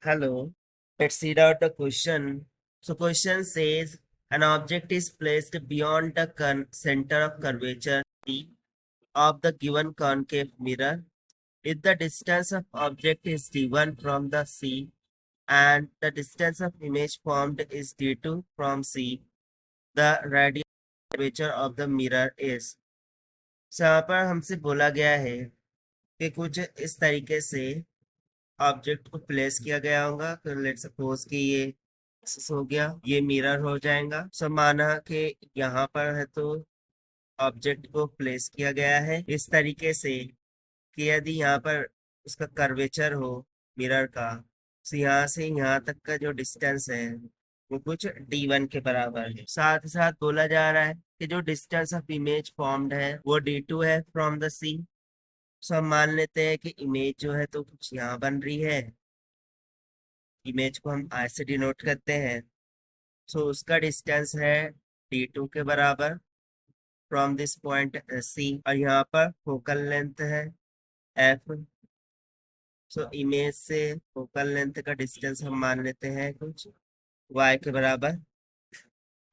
Hello, let's read out the question. So, question says an object is placed beyond the center of curvature C of the given concave mirror. If the distance of object is d1 from the C and the distance of image formed is d2 from C, the radius curvature of the mirror is. So, यहाँ पर हमसे बोला गया है कि कुछ इस तरीके से ऑब्जेक्ट को प्लेस किया गया होगा। तो लेट सपोज कि ये एक्सिस हो गया, ये मिरर हो जाएगा। सो माना कि यहाँ पर है तो ऑब्जेक्ट को प्लेस किया गया है इस तरीके से कि यदि यहाँ पर उसका कर्वेचर हो मिरर का, तो यहाँ से यहाँ तक का जो डिस्टेंस है वो कुछ d1 के बराबर है। साथ ही साथ बोला जा रहा है कि जो डिस्टेंस ऑफ इमेज फॉर्म्ड है वो d2 है फ्रॉम द सी। सो हम मान लेते हैं कि इमेज जो है तो कुछ यहाँ बन रही है, इमेज को हम आई से डिनोट करते हैं। सो उसका डिस्टेंस है d2 के बराबर फ्रॉम दिस पॉइंट सी, और यहाँ पर फोकल लेंथ है f। सो इमेज से फोकल लेंथ का डिस्टेंस हम मान लेते हैं कुछ y के बराबर,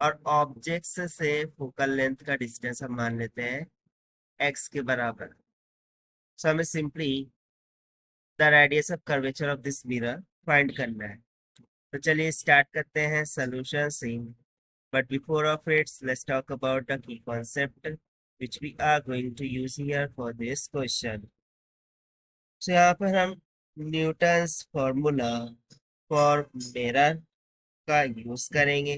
और ऑब्जेक्ट्स से फोकल लेंथ का डिस्टेंस हम मान लेते हैं x के बराबर। सो हमें simply the radius of curvature of this mirror find करना है। तो चलिए स्टार्ट करते हैं सोल्यूशन से। But before of it, let's talk about the key concept which we are going to use here for this question. So यहाँ पर हम न्यूटन्स फॉर्मूला फॉर मिरर का यूज करेंगे,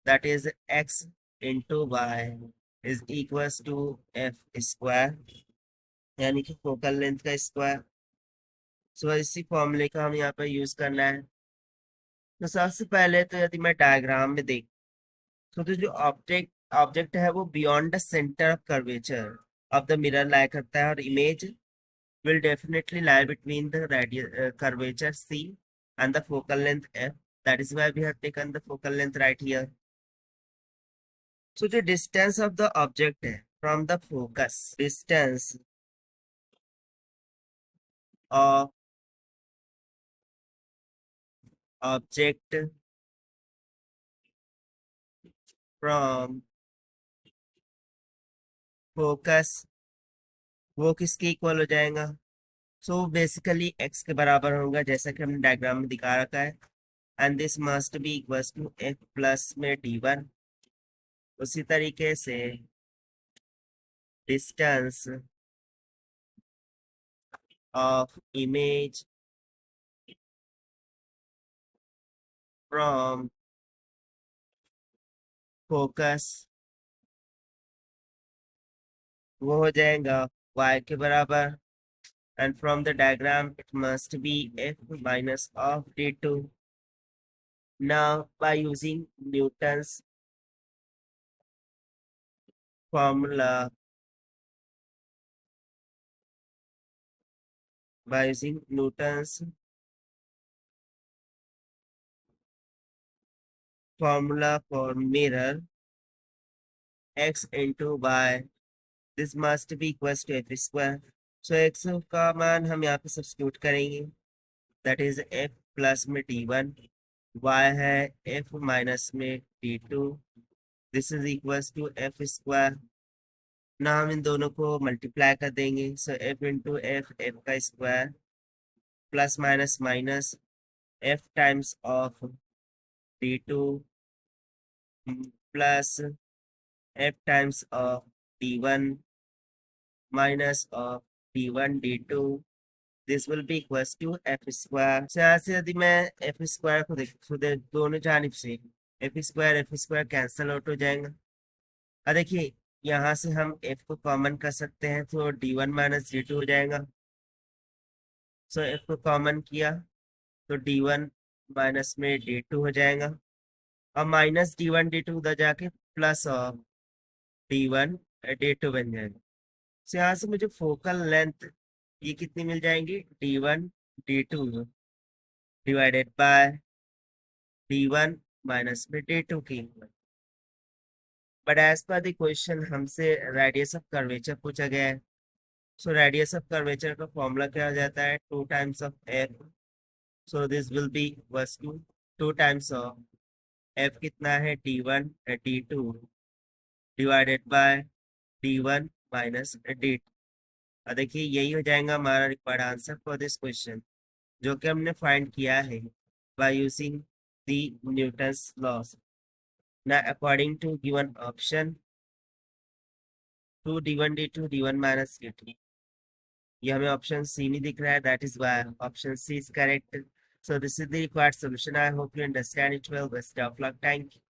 that is x into Y is equals to F square, यानी कि focal length का square. So इसी फॉर्मूले का हम यहाँ पर यूज करना है। तो सबसे पहले तो यदि मैं डायग्राम में देख तो जो ऑब्जेक्ट है वो beyond the centre of curvature of the mirror lie करता है, और image will definitely lie between the radius curvature C and the focal length F. That is why we have taken the focal length right here. So the distance of the object है from the focus, distance of object from focus वो किसके equal हो जाएगा? So basically x के बराबर होगा जैसा कि हमने डायग्राम में दिखा रखा है, and this must be equals to f plus में d1। उसी तरीके से distance of image from focus वो हो जाएगा y के बराबर, and from the diagram it must be f minus of d2। now by using Newton's formula by using Newton's formula for mirror, x into y, this must be equals to f square। so x का मान हम यहाँ पे substitute करेंगे, that is f plus में d1, y है f minus में d2, this is equals to F square. ना हम इन दोनों को मल्टीप्लाई कर देंगे, so F into F, F का square plus minus minus F times of d2 plus F times of d1 minus of d1 d2, this will be equals to F square. से यहाँ से यदि मैं एफ स्क्वायर को देख तो दोनों जानिब से एफ स्क्वायर कैंसिल आउट हो जाएगा। और देखिए यहाँ से हम f को कॉमन कर सकते हैं तो d1 माइनस d2 हो जाएगा। सो f को कॉमन किया तो d1 माइनस में d2 हो जाएगा, और माइनस d1 d2 उधर जाके प्लस ऑफ d1 d2 बन जाएगा। सो यहाँ से मुझे फोकल लेंथ ये कितनी मिल जाएंगी, d1 d2 divided by d1 minus में d2 की। But as per the question हमसे रेडियस ऑफ कर्वेचर पूछा गया है। सो रेडियस ऑफ कर्वेचर का फॉर्मूला क्या हो जाता है, 2 times of F. So this will be equals to 2 times of f कितना है d1 d2 divided by d1 minus d2। और देखिए यही हो जाएगा हमारा required answer for this question, जो कि हमने फाइंड किया है by using the Newton's laws. ना according to given option 2 d1 d2 d1 minus d2, ये हमें ऑप्शन सी नहीं दिख रहा है, that is why option C is correct. So this is the required solution. I hope you understand it well. Best of luck. Thank you.